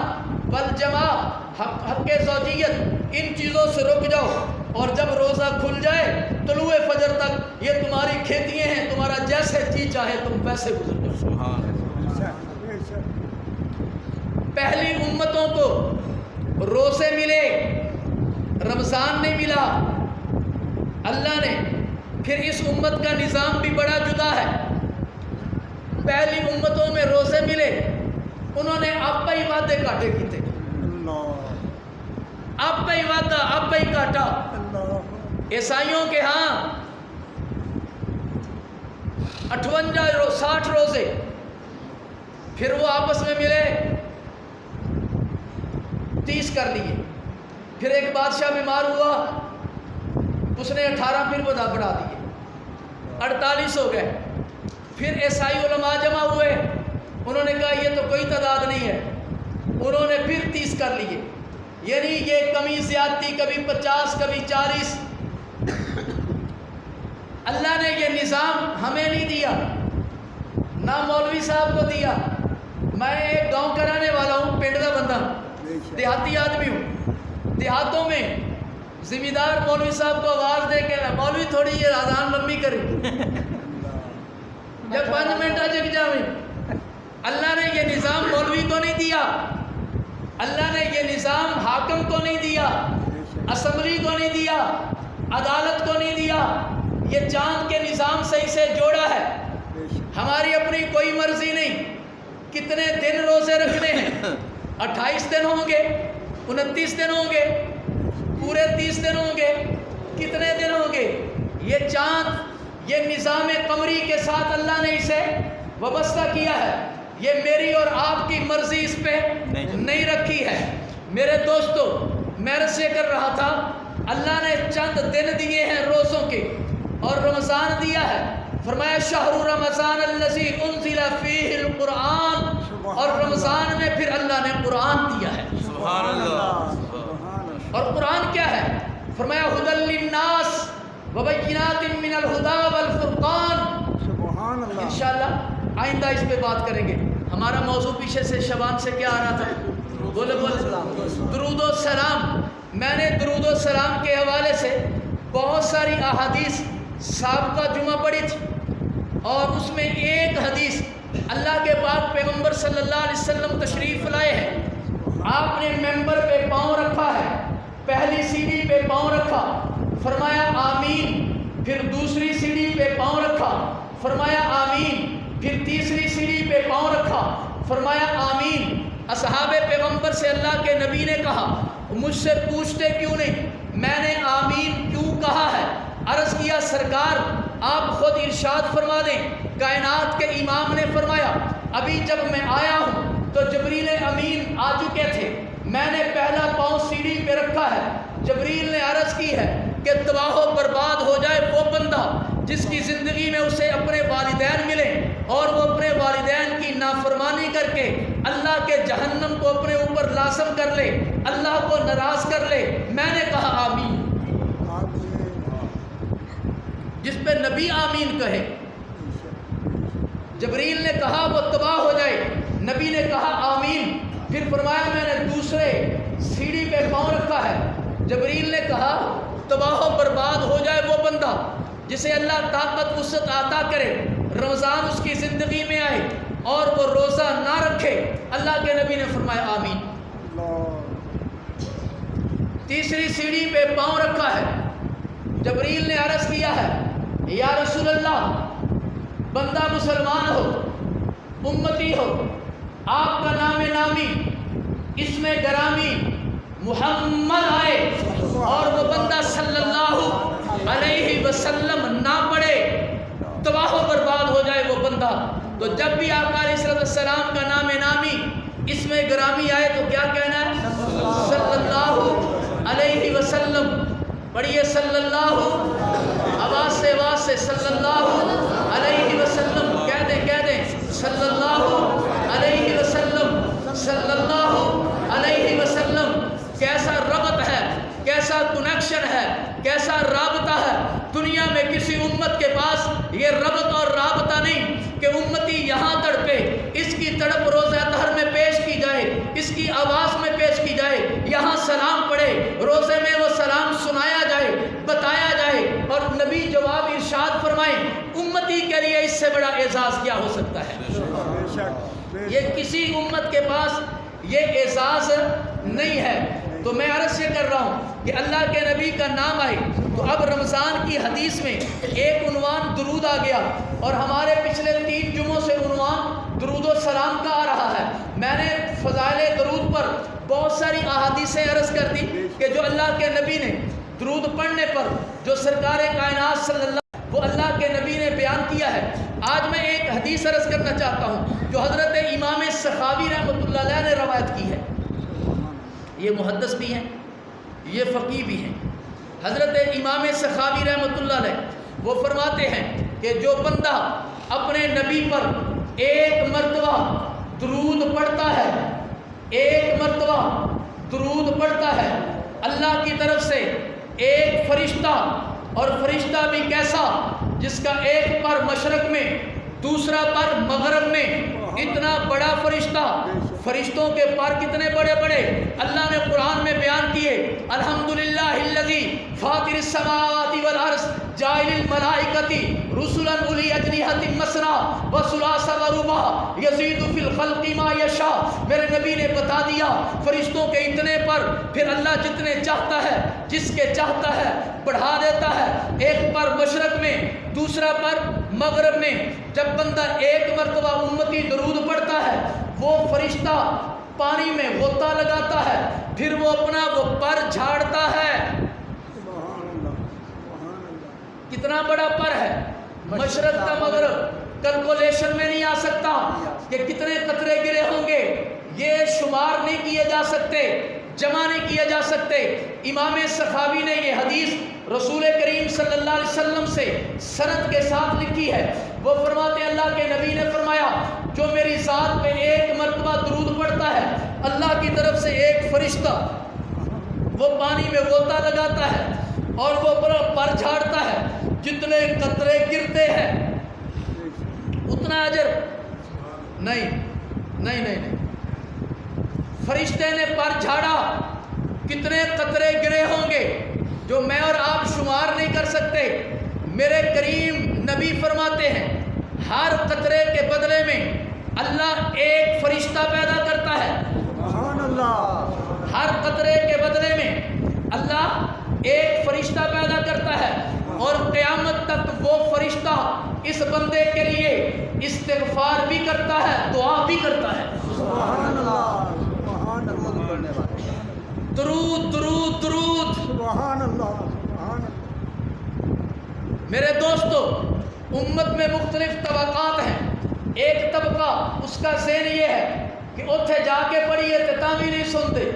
والجماع، حق زوجیت، ان چیزوں سے رک جاؤ، اور جب روزہ کھل جائے طلوع فجر تک یہ تمہاری کھیتیاں ہیں، تمہارا جیسے جی چاہے تم ویسے گزر جاؤ۔ پہلی امتوں کو روزے ملے، رمضان نہیں ملا اللہ نے۔ پھر اس امت کا نظام بھی بڑا جدا ہے، پہلی امتوں میں روزے ملے، انہوں نے آپ ہی وعدے کاٹے کیتے، آپ ہی وعدہ، آپ ہی کاٹا۔ عیسائیوں کے ہاں 58-60 روزے، پھر وہ آپس میں ملے 30 کر لیے، پھر ایک بادشاہ بیمار ہوا اس نے 18 پھر بڑھا دیے، 48 ہو گئے۔ پھر عیسائی علماء جمع ہوئے، انہوں نے کہا یہ تو کوئی تعداد نہیں ہے، انہوں نے پھر 30 کر لیے۔ یعنی یہ کمی زیادتی، کبھی 50 کبھی 40۔ اللہ نے یہ نظام ہمیں نہیں دیا، نہ مولوی صاحب کو دیا۔ میں ایک گاؤں کا رہنے والا ہوں، پنڈ کا بندہ، دیہاتی آدمی ہوں۔ دیہاتوں میں ذمہ دار مولوی صاحب کو آواز دے کے مولوی تھوڑی یہ اذان لمبی کرے، جب 5 منٹ جگ جاویں اللہ نے یہ نظام مولوی کو نہیں دیا، اللہ نے یہ نظام حاکم کو نہیں دیا، اسمبلی کو نہیں دیا، عدالت کو نہیں دیا، یہ چاند کے نظام سے اسے جوڑا ہے۔ ہماری اپنی کوئی مرضی نہیں، کتنے دن روزے رکھنے ہیں، 28 دن ہوں گے، 29 دن ہوں گے، پورے 30 دن ہوں گے، کتنے دن ہوں گے؟ یہ چاند، یہ نظام قمری کے ساتھ اللہ نے اسے وابستہ کیا ہے، یہ میری اور آپ کی مرضی اس پہ نہیں رکھی ہے۔ میرے دوستو، میں عرض یہ کر رہا تھا، اللہ نے چند دن دیے ہیں روزوں کے، اور رمضان دیا ہے، فرمایا شہر رمضان الذی انزل فیہ القرآن، اور رمضان میں پھر اللہ نے قرآن دیا ہے۔ سبحان اللہ۔ اور قرآن کیا ہے؟ فرمایا ھدی للناس وبینات من الھدی والفرقان۔ سبحان اللہ۔ انشاءاللہ آئندہ اس پہ بات کریں گے۔ ہمارا موضوع پیچھے سے شبان سے کیا آ رہا تھا؟ بولے درود و سلام۔ میں نے درود و سلام کے حوالے سے بہت ساری احادیث سابقہ جمعہ پڑھی تھی، اور اس میں ایک حدیث اللہ کے پاک پیغمبر صلی اللہ علیہ وسلم تشریف لائے ہیں، آپ نے ممبر پہ پاؤں رکھا ہے، پہلی سیڑھی پہ پاؤں رکھا، فرمایا آمین، پھر دوسری سیڑھی پہ پاؤں رکھا، فرمایا آمین، پھر تیسری سیڑھی پہ پاؤں رکھا، فرمایا آمین۔ اصحاب پیغمبر سے اللہ کے نبی نے کہا، مجھ سے پوچھتے کیوں نہیں، میں نے آمین کیوں کہا ہے؟ عرض کیا سرکار آپ خود ارشاد فرما دیں۔ کائنات کے امام نے فرمایا، ابھی جب میں آیا ہوں تو جبریل امین آ چکے تھے، میں نے پہلا پاؤں سیڑھی پہ رکھا ہے، جبریل نے عرض کی ہے کہ تباہ و برباد ہو جائے وہ بندہ جس کی زندگی میں اسے اپنے والدین ملیں اور وہ اپنے والدین کی نافرمانی کر کے اللہ کے جہنم کو اپنے اوپر لازم کر لے، اللہ کو ناراض کر لے۔ میں نے کہا آمین۔ جس پہ نبی آمین کہے، جبریل نے کہا وہ تباہ ہو جائے، نبی نے کہا آمین، پھر فرمایا میں نے دوسرے سیڑھی پہ پاؤں رکھا ہے، جبریل نے کہا تباہ و برباد ہو جائے وہ بندہ جسے اللہ طاقت وسعت عطا کرے، رمضان اس کی زندگی میں آئے اور وہ روزہ نہ رکھے، اللہ کے نبی نے فرمایا آمین۔ تیسری سیڑھی پہ پاؤں رکھا ہے، جبریل نے عرض کیا ہے یا رسول اللہ، بندہ مسلمان ہو، امتی ہو، آپ کا نام نامی، اسم گرامی محمد آئے اور وہ بندہ صلی اللہ علیہ وسلم نہ پڑھے، تباہ و برباد ہو جائے وہ بندہ۔ تو جب بھی آقا علیہ السلام کا نام نامی، اسم گرامی آئے تو کیا کہنا ہے؟ صلی اللہ علیہ وسلم۔ پڑھیے صلی اللہ، آواز سے صلی اللہ علیہ وسلم، کہہ دیں صلی اللہ علیہ وسلم، صلی اللہ علیہ وسلم۔ کیسا ربط ہے، کیسا کنیکشن ہے، کیسا رابطہ ہے۔ دنیا میں کسی امت کے پاس یہ ربط اور رابطہ نہیں کہ امتی یہاں تڑپے، اس کی تڑپ روزہ طہر میں پیش کی جائے، اس کی آواز میں پیش کی جائے، یہاں سلام پڑھے، روزے میں وہ سلام سنایا جائے، بتایا جائے، اور نبی جواب ارشاد فرمائیں۔ امتی کے لیے اس سے بڑا اعزاز کیا ہو سکتا ہے؟ یہ کسی امت کے پاس یہ اعزاز نہیں ہے۔ تو میں عرض یہ کر رہا ہوں کہ اللہ کے نبی کا نام آئے تو اب رمضان کی حدیث میں ایک عنوان درود آ گیا، اور ہمارے پچھلے 3 جمعوں سے عنوان درود و سلام کا آ رہا ہے۔ میں نے فضائل درود پر بہت ساری احادیثیں عرض کر دی کہ جو اللہ کے نبی نے درود پڑھنے پر جو سرکار کائنات صلی اللہ وہ اللہ کے نبی نے بیان کیا ہے۔ آج میں ایک حدیث عرض کرنا چاہتا ہوں جو حضرت امام سخاوی رحمۃ اللہ علیہ نے روایت کی ہے۔ یہ محدث بھی ہیں، یہ فقیہ بھی ہیں۔ حضرت امام سخاوی رحمۃ اللہ علیہ وہ فرماتے ہیں کہ جو بندہ اپنے نبی پر ایک مرتبہ درود پڑھتا ہے، ایک مرتبہ درود پڑھتا ہے، اللہ کی طرف سے ایک فرشتہ، اور فرشتہ بھی کیسا، جس کا ایک پر مشرق میں دوسرا پر مغرب میں، اتنا بڑا فرشتہ۔ فرشتوں کے پر کتنے بڑے بڑے اللہ نے قرآن میں بیان کیے۔ الحمدللہ الذی فاطر السماوات والارض جاعل الملائکۃ الملائکتی رسلا اولی اجنحۃ مثنی وثلاث ورباع یزید فی الخلق ما یشاء. میرے نبی نے بتا دیا فرشتوں کے اتنے پر پھر اللہ جتنے چاہتا ہے جس کے چاہتا ہے بڑھا دیتا ہے. ایک پر مشرق میں دوسرا پر مغرب میں. جب بندہ ایک مرتبہ امتی درود پڑھتا ہے وہ فرشتہ پانی میں غوطہ لگاتا ہے پھر وہ اپنا وہ پر جھاڑتا ہے. کتنا بڑا پر ہے, مشرق کا مغرب کیلکولیشن میں نہیں آ سکتا کہ کتنے قطرے گرے ہوں گے, یہ شمار نہیں کیے جا سکتے, جمع نہیں کیے جا سکتے. امام سخاوی نے یہ حدیث رسول کریم صلی اللہ علیہ وسلم سے سند کے ساتھ لکھی ہے. وہ فرماتے ہیں اللہ کے نبی نے فرمایا جو میری ذات پہ ایک مرتبہ درود پڑھتا ہے اللہ کی طرف سے ایک فرشتہ وہ پانی میں غوطہ لگاتا ہے اور وہ پر جھاڑتا ہے. جتنے قطرے گرتے ہیں اتنا اجر نہیں. فرشتے نے پر جھاڑا کتنے قطرے گرے ہوں گے جو میں اور آپ شمار نہیں کر سکتے. میرے کریم نبی فرماتے ہیں ہر قطرے کے بدلے میں اللہ ایک فرشتہ پیدا کرتا ہے. سبحان اللہ. ہر قطرے کے بدلے میں اللہ ایک فرشتہ پیدا کرتا ہے اور قیامت تک وہ فرشتہ اس بندے کے لیے استغفار بھی کرتا ہے, دعا بھی کرتا ہے. سبحان اللہ. سبحان اللہ. درود درود درود. سبحان اللہ. سبحان اللہ. میرے دوستو امت میں مختلف طبقات ہیں. ایک طبقہ اس کا ذہن یہ ہے کہ اتھے جا کے پڑھیے تو بھی نہیں سنتے.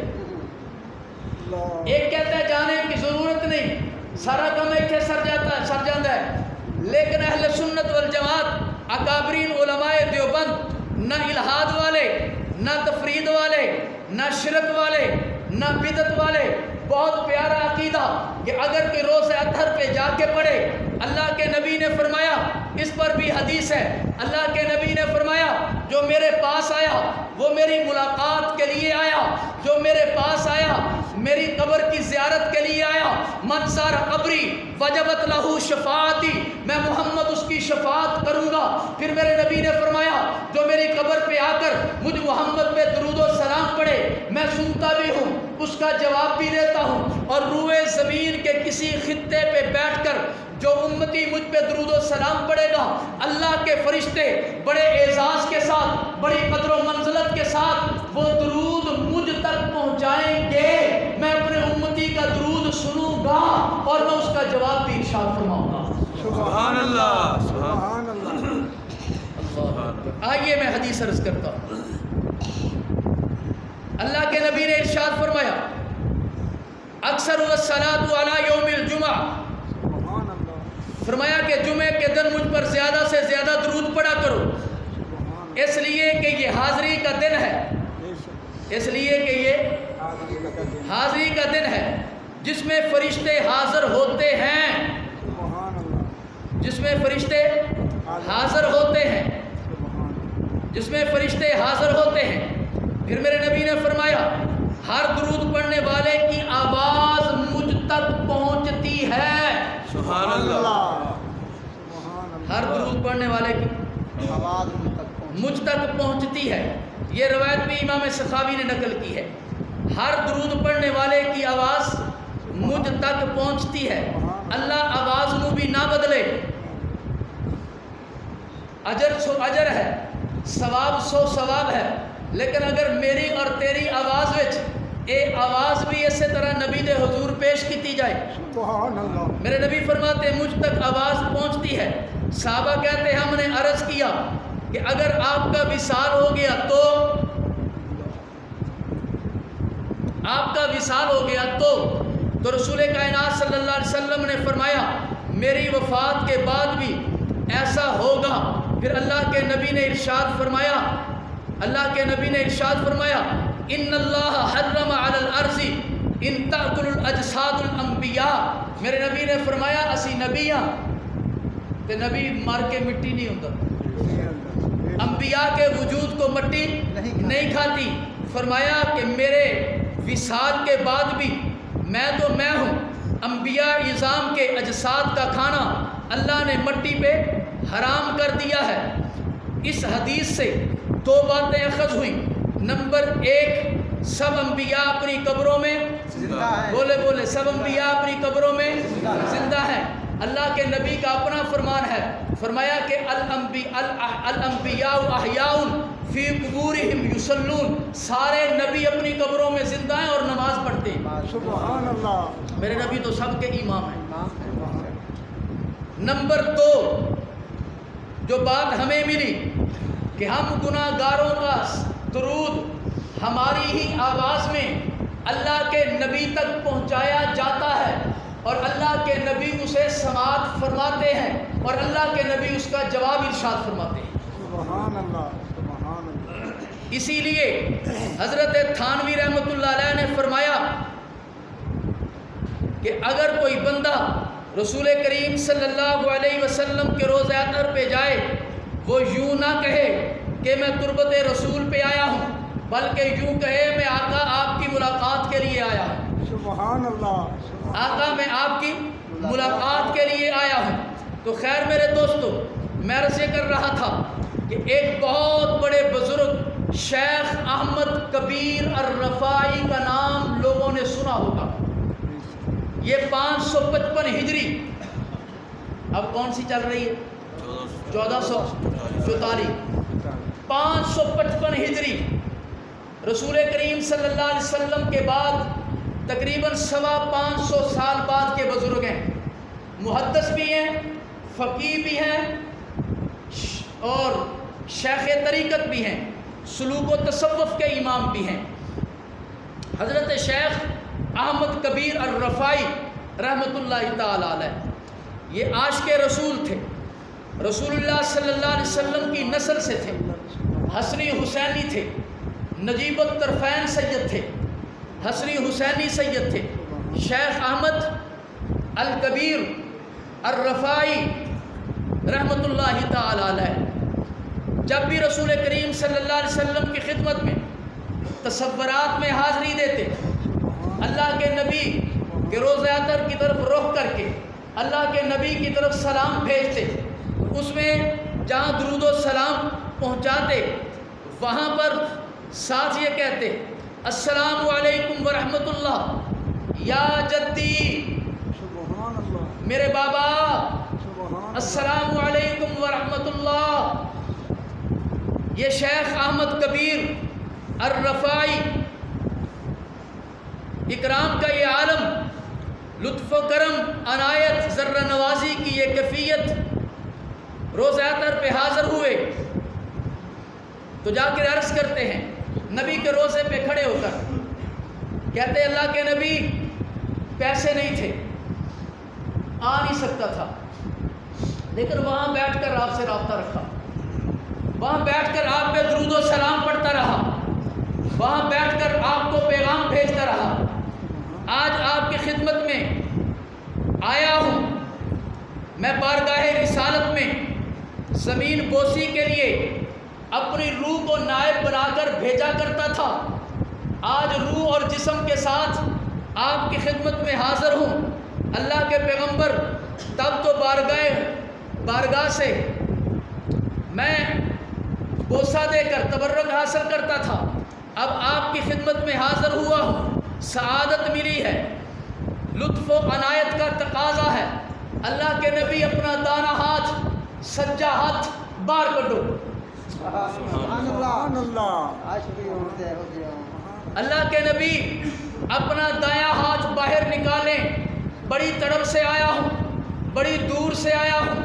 ایک کہتا ہے جانے کی ضرورت نہیں, سارا کام اتنے سر جاتا ہے. لیکن اہل سنت والجماعت اکابرین علماء دیوبند نہ الہاد والے, نہ تفرید والے, نہ شرک والے, نہ بدعت والے. بہت پیارا عقیدہ کہ اگر کوئی روز اطہر پہ جا کے پڑھے, اللہ کے نبی نے فرمایا, اس پر بھی حدیث ہے, اللہ کے نبی نے فرمایا جو میرے پاس آیا وہ میری ملاقات کے لیے آیا, جو میرے پاس آیا میری قبر کی زیارت کے لیے آیا. من زار قبری وجبت لہو شفاعتی, میں محمد اس کی شفاعت کروں گا. پھر میرے نبی نے فرمایا جو میری قبر پہ آ کر مجھ محمد پہ درود و سلام پڑھے میں سنتا بھی ہوں, اس کا جواب بھی دیتا ہوں, اور روئے زمین کے کسی خطے پہ بیٹھ کر جو امتی مجھ پہ درود و سلام پڑھے گا اللہ کے فرشتے بڑے اعزاز کے ساتھ بڑی قدر و منزلت کے ساتھ وہ درود مجھ تک پہنچائیں گے. میں اپنے امتی کا درود سنوں گا اور میں اس کا جواب بھی ارشاد فرماؤں گا. سبحان اللہ. سبحان اللہ. آئیے میں حدیث عرض کرتا ہوں. اللہ کے نبی نے ارشاد فرمایا اکثر الصلاۃ علی یوم الجمعہ, فرمایا کہ جمعے کے دن مجھ پر زیادہ سے زیادہ درود پڑھا کرو, اس لیے کہ یہ حاضری کا دن ہے, اس لیے کہ یہ حاضری کا دن ہے جس میں فرشتے حاضر ہوتے ہیں, جس میں فرشتے حاضر ہوتے ہیں, جس میں فرشتے حاضر ہوتے ہیں. پھر میرے نبی نے فرمایا ہر درود پڑھنے والے کی آواز مجھ تک پہنچتی ہے. سبحان اللہ. ہر درود پڑھنے والے کی آواز مجھ تک پہنچتی ہے. یہ روایت بھی امام سخاوی نے نقل کی ہے. ہر درود پڑھنے والے کی آواز مجھ تک پہنچتی ہے. اللہ آواز کو بھی نہ بدلے. اجر ہے, ثواب سو ثواب ہے, لیکن اگر میری اور تیری آواز وچ اے آواز بھی اسی طرح نبی دے حضور پیش کی جائے. سبحان اللہ. میرے نبی فرماتے ہیں مجھ تک آواز پہنچتی ہے. صحابہ کہتے ہیں ہم نے عرض کیا کہ اگر آپ کا وصال ہو گیا تو, آپ کا وصال ہو گیا تو رسول کائنات صلی اللہ علیہ وسلم نے فرمایا میری وفات کے بعد بھی ایسا ہوگا. پھر اللہ کے نبی نے ارشاد فرمایا, اللہ کے نبی نے ارشاد فرمایا ان اللہ حرم علی الارض ان تاکل الاجساد الانبیاء. میرے نبی نے فرمایا اسی نبی ہاں تے نبی مر کے مٹی نہیں ہوتا, انبیاء کے وجود کو مٹی نہیں کھاتی. فرمایا کہ میرے وصال کے بعد بھی میں تو میں ہوں, انبیاء اعظام کے اجساد کا کھانا اللہ نے مٹی پہ حرام کر دیا ہے۔ اس حدیث سے دو باتیں اخذ ہوئی۔ نمبر ایک، سب انبیاء اپنی قبروں میں زندہ ہے۔ بولے بولے سب انبیاء اپنی قبروں میں زندہ ہیں۔ اللہ کے نبی کا اپنا فرمان ہے، فرمایا کہ الانبیاء احیاء فی قبورہم یصلون، سارے نبی اپنی قبروں میں زندہ ہیں اور نماز پڑھتے ہیں۔ سبحان اللہ۔ میرے نبی تو سب کے امام ہیں۔ نمبر دو، جو بات ہمیں ملی کہ ہم گناہ گاروں کا درود ہماری ہی آواز میں اللہ کے نبی تک پہنچایا جاتا ہے اور اللہ کے نبی اسے سماعت فرماتے ہیں اور اللہ کے نبی اس کا جواب ارشاد فرماتے ہیں۔ سبحان اللہ، سبحان اللہ۔ اسی لیے حضرت تھانوی رحمۃ اللہ علیہ نے فرمایا کہ اگر کوئی بندہ رسول کریم صلی اللہ علیہ وسلم کے روضہ اطہر پہ جائے، وہ یوں نہ کہے کہ میں تربت رسول پہ آیا ہوں، بلکہ یوں کہے میں آقا آپ کی ملاقات کے لیے آیا ہوں۔ سبحان اللہ۔ آقا میں آپ کی ملاقات کے لیے آیا ہوں۔ تو خیر میرے دوستو، میں عرض یہ کر رہا تھا کہ ایک بہت بڑے بزرگ شیخ احمد کبیر الرفاعی کا نام لوگوں نے سنا ہوگا۔ یہ 555 ہجری، اب کون سی چل رہی ہے؟ 1444۔ 555 ہجری، رسول کریم صلی اللہ علیہ وسلم کے بعد تقریباً 550 سال بعد کے بزرگ ہیں، محدث بھی ہیں، فقیہ بھی ہیں اور شیخ طریقت بھی ہیں، سلوک و تصوف کے امام بھی ہیں۔ حضرت شیخ احمد کبیر الرفاعی رحمۃ اللہ تعالی علیہ، یہ عاشق رسول تھے، رسول اللہ صلی اللہ علیہ وسلم کی نسل سے تھے، حسنی حسینی تھے، نجیب الطرفین سید تھے، حسنی حسینی سید تھے۔ شیخ احمد الکبیر الرفاعی رحمۃ اللہ تعالی علیہ جب بھی رسول کریم صلی اللہ علیہ وسلم کی خدمت میں تصورات میں حاضری دیتے، اللہ کے نبی کے روضہ اطہر کی طرف رخ کر کے اللہ کے نبی کی طرف سلام بھیجتے، اس میں جہاں درود و سلام پہنچاتے وہاں پر ساتھ یہ کہتے، السلام علیکم ورحمۃ اللہ یا جدی، سبحان اللہ۔ میرے بابا، سبحان السلام علیکم ورحمۃ اللہ۔ یہ شیخ احمد کبیر الرفاعی، اکرام کا یہ عالم، لطف و کرم، عنایت، ذرہ نوازی کی یہ کیفیت، روضہ اطہر پہ حاضر ہوئے تو جا کر عرض کرتے ہیں نبی کے روضے پہ کھڑے ہو کر، کہتے اللہ کے نبی پیسے نہیں تھے، آ نہیں سکتا تھا، لیکن وہاں بیٹھ کر آپ سے رابطہ رکھا، وہاں بیٹھ کر آپ پہ درود و سلام پڑھتا رہا، وہاں بیٹھ کر آپ کو پیغام بھیجتا رہا۔ آج آپ کی خدمت میں آیا ہوں، میں بارگاہ رسالت میں زمین بوسی کے لیے اپنی روح کو نائب بنا کر بھیجا کرتا تھا، آج روح اور جسم کے ساتھ آپ کی خدمت میں حاضر ہوں۔ اللہ کے پیغمبر تب تو بارگاہ سے میں بوسہ دے کر تبرک حاصل کرتا تھا، اب آپ کی خدمت میں حاضر ہوا ہوں، سعادت ملی ہے، لطف و عنایت کا تقاضا ہے۔ اللہ کے نبی اپنا دانا ہاتھ، سجا ہاتھ باہر کڈو۔ سبحان اللہ۔ اللہ کے نبی اپنا دایاں ہاتھ باہر نکالیں، بڑی تڑپ سے آیا ہوں، بڑی دور سے آیا ہوں،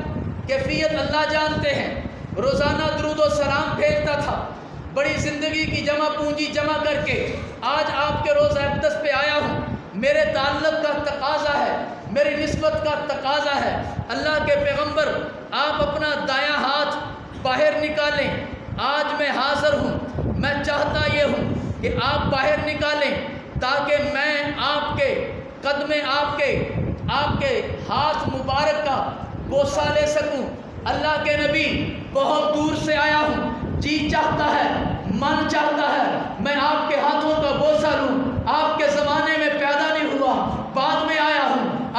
کیفیت اللہ جانتے ہیں، روزانہ درود و سلام بھیجتا تھا، بڑی زندگی کی جمع پونجی جمع کر کے آج آپ کے روضہ اقدس پہ آیا ہوں، میرے تعلق کا تقاضا ہے، میری نسبت کا تقاضا ہے۔ اللہ کے پیغمبر آپ اپنا دایاں ہاتھ باہر نکالیں، آج میں حاضر ہوں، میں چاہتا یہ ہوں کہ آپ باہر نکالیں تاکہ میں آپ کے قدمے آپ کے ہاتھ مبارک کا بوسہ لے سکوں۔ اللہ کے نبی بہت دور سے آیا ہوں، جی چاہتا ہے، من چاہتا ہے میں آپ کے ہاتھوں کا بوسہ لوں، آپ کے زمانے میں پیدا نہیں ہوا، بعد میں آیا ہوں،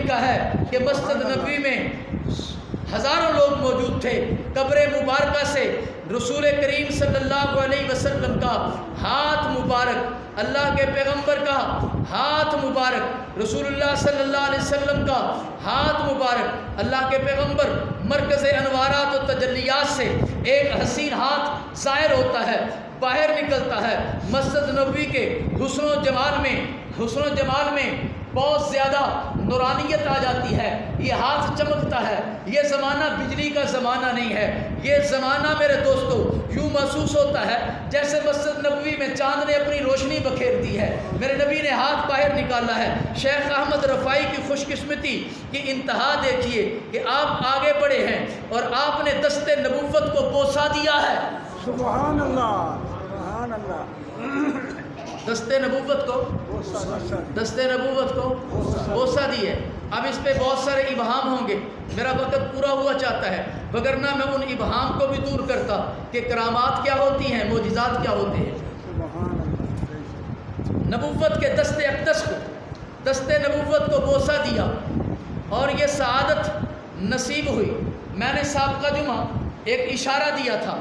لکھا ہے کہ مسجد نبوی میں ہزاروں لوگ موجود تھے. قبر مبارکہ سے رسول کریم صلی اللہ علیہ وسلم کا ہاتھ مبارک، اللہ کے پیغمبر کا ہاتھ مبارک، رسول اللہ صلی اللہ علیہ وسلم کا ہاتھ مبارک، اللہ کے پیغمبر مرکز انوارات و تجلیات سے ایک حسین ہاتھ ظاہر ہوتا ہے، باہر نکلتا ہے. مسجد نبوی کے حسن و جمال میں بہت زیادہ نورانیت آ جاتی ہے. یہ ہاتھ چمکتا ہے. یہ زمانہ بجلی کا زمانہ نہیں ہے. یہ زمانہ میرے دوستو یوں محسوس ہوتا ہے جیسے مسجد نبوی میں چاند نے اپنی روشنی بکھیر دی ہے. میرے نبی نے ہاتھ باہر نکالا ہے. شیخ احمد رفاعی کی خوش قسمتی کی انتہا دیکھیے کہ آپ آگے بڑھے ہیں اور آپ نے دست نبوت کو بوسہ دیا ہے. سبحان اللہ، سبحان اللہ. دست نبوت کو بوسہ دی ہے. اب اس پہ بہت سارے ابہام ہوں گے، میرا وقت پورا ہوا چاہتا ہے، وگرنہ میں ان ابہام کو بھی دور کرتا کہ کرامات کیا ہوتی ہیں، معجزات کیا ہوتے ہیں. نبوت کے دست اقدس کو، دست نبوت کو بوسہ دیا اور یہ سعادت نصیب ہوئی. میں نے سابقہ جمعہ ایک اشارہ دیا تھا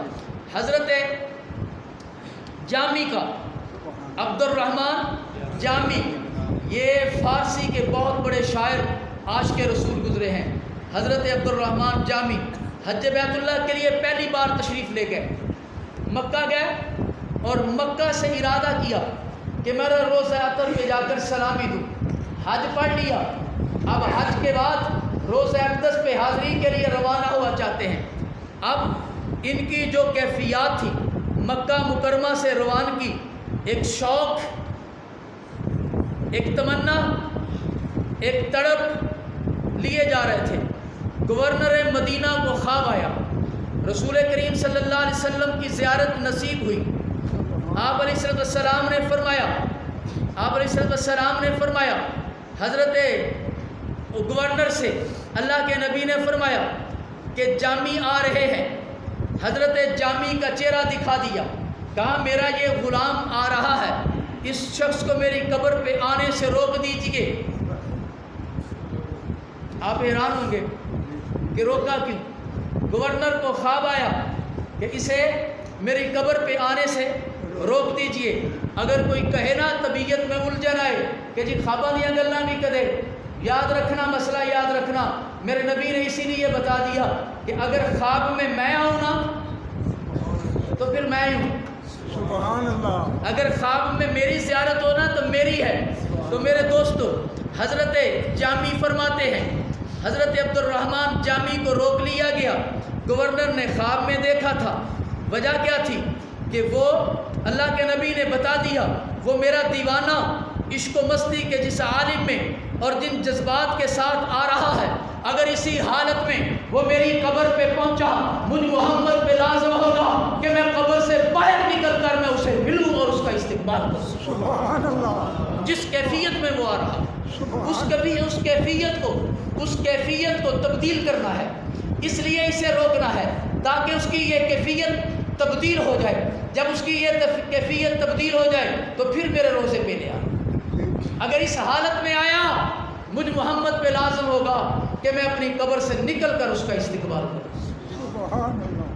حضرت جامی کا، عبد الرحمن جامی، یہ فارسی کے بہت بڑے شاعر عاشق رسول گزرے ہیں. حضرت عبد الرحمن جامی حج بیت اللہ کے لیے پہلی بار تشریف لے گئے. مکہ گئے اور مکہ سے ارادہ کیا کہ میں روزہ عطر پہ جا کر سلامی دوں. حج پڑھ لیا. اب حج کے بعد روزہ اقدس پہ حاضری کے لیے روانہ ہوا چاہتے ہیں. اب ان کی جو کیفیات تھی، مکہ مکرمہ سے روانگی، ایک شوق، ایک تمنا، ایک تڑپ لیے جا رہے تھے. گورنر مدینہ کو خواب آیا، رسول کریم صلی اللہ علیہ وسلم کی زیارت نصیب ہوئی. آپ علیہ السلام نے فرمایا حضرت گورنر سے، اللہ کے نبی نے فرمایا کہ جامی آ رہے ہیں. حضرت جامی کا چہرہ دکھا دیا، کہا میرا یہ غلام آ رہا ہے، اس شخص کو میری قبر پہ آنے سے روک دیجئے. آپ حیران ہوں گے کہ روکا کیوں؟ گورنر کو خواب آیا کہ اسے میری قبر پہ آنے سے روک دیجئے. اگر کوئی کہے نا طبیعت میں الجھن آئے کہ جی خواباں دیا گلاں نہیں کدے، یاد رکھنا، مسئلہ یاد رکھنا، میرے نبی نے اسی لیے بتا دیا کہ اگر خواب میں آؤں نا تو پھر میں ہوں. سبحان اللہ. اگر خواب میں میری زیارت ہونا تو میری ہے. تو میرے دوستو حضرت جامی فرماتے ہیں حضرت عبد الرحمن جامی کو روک لیا گیا. گورنر نے خواب میں دیکھا تھا. وجہ کیا تھی کہ وہ اللہ کے نبی نے بتا دیا وہ میرا دیوانہ عشق و مستی کے جس عالم میں اور جن جذبات کے ساتھ آ رہا ہے، اگر اسی حالت میں وہ میری قبر پہ پہنچا، مجھ محمد پہ لازم ہوگا کہ میں قبر سے باہر نکل کر میں اسے ملوں اور اس کا استقبال کروں. سبحان اللہ. جس کیفیت میں وہ آ رہا، اس کیفیت کو تبدیل کرنا ہے. اس لیے اسے روکنا ہے تاکہ اس کی یہ کیفیت تبدیل ہو جائے. جب اس کی یہ کیفیت تبدیل ہو جائے تو پھر میرے روزے پہ لے آ. اگر اس حالت میں آیا، مجھ محمد پہ لازم ہوگا کہ میں اپنی قبر سے نکل کر اس کا استقبال کروں. سبحان اللہ.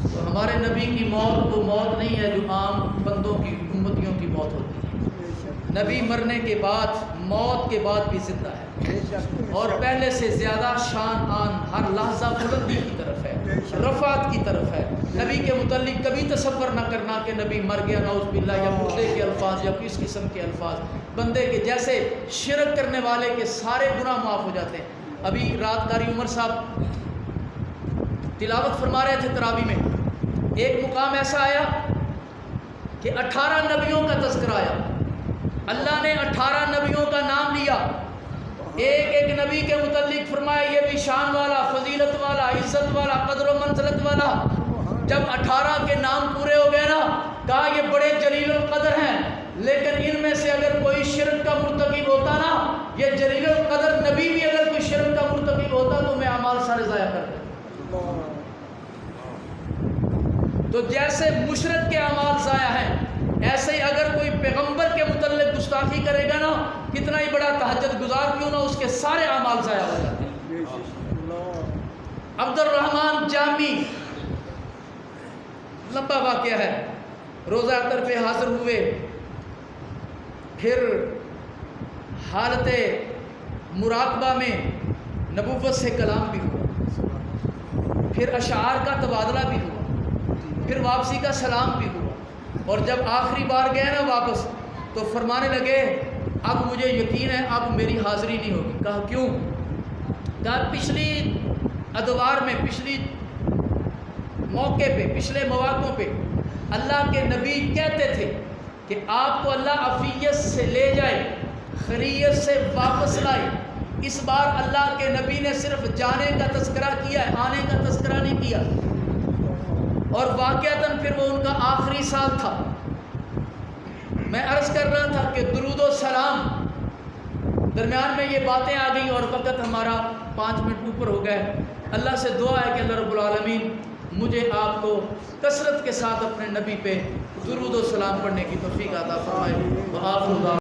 تو ہمارے نبی کی موت وہ موت نہیں ہے جو عام بندوں کی، امتیوں کی موت ہوتی ہے. نبی مرنے کے بعد، موت کے بعد بھی زندہ ہے اور پہلے سے زیادہ شان آن ہر لحظہ بلندی کی طرف ہے، رفعت کی طرف ہے. نبی کے متعلق کبھی تصور نہ کرنا کہ نبی مر گیا، نعوذ باللہ، یا مردے کے الفاظ یا کس قسم کے الفاظ. بندے کے جیسے شرک کرنے والے کے سارے گناہ معاف ہو جاتے ہیں. ابھی رات قاری عمر صاحب تلاوت فرما رہے تھے تراویح میں، ایک مقام ایسا آیا کہ 18 نبیوں کا تذکرہ آیا. اللہ نے 18 نبیوں کا نام لیا، ایک ایک نبی کے متعلق فرمایا یہ بھی شان والا، فضیلت والا، عزت والا، قدر و منزلت والا. جب 18 کے نام پورے ہو گئے نا، کہا یہ بڑے جلیل القدر ہیں، لیکن ان میں سے اگر کوئی شرک کا مرتکب ہوتا نا، یہ جلیل القدر نبی بھی اگر کوئی شرک کا مرتکب ہوتا تو میں اعمال سارے ضائع کر دیتا. تو جیسے مشرک کے اعمال ضائع ہیں، ایسے ہی اگر کوئی پیغمبر کے متعلق گستاخی کرے گا نا، کتنا ہی بڑا تہجد گزار کیوں نہ، اس کے سارے اعمال ضائع ہو جاتے ہیں۔ بے شک اللہ عبد الرحمن جامی، لمبا واقعہ ہے، روزہ افطر پہ حاضر ہوئے، پھر حالت مراقبہ میں نبوت سے کلام بھی ہوا، پھر اشعار کا تبادلہ بھی ہوا، پھر واپسی کا سلام بھی ہوا، اور جب آخری بار گئے نا واپس تو فرمانے لگے اب مجھے یقین ہے اب میری حاضری نہیں ہوگی۔ کہا کیوں؟ کہا پچھلی ادوار میں، پچھلی موقع پہ، پچھلے مواقعوں پہ اللہ کے نبی کہتے تھے کہ آپ کو اللہ عافیت سے لے جائے، خیریت سے واپس لائے۔ اس بار اللہ کے نبی نے صرف جانے کا تذکرہ کیا ہے، آنے کا تذکرہ نہیں کیا، اور واقعتاً پھر وہ ان کا آخری سال تھا۔ میں عرض کر رہا تھا کہ درود و سلام، درمیان میں یہ باتیں آ گئیں اور وقت ہمارا 5 منٹ اوپر ہو گئے۔ اللہ سے دعا ہے کہ اللہ رب العالمین مجھے آپ کو کثرت کے ساتھ اپنے نبی پہ درود و سلام پڑھنے کی توفیق عطا فرمائے۔ وآخر دعوانا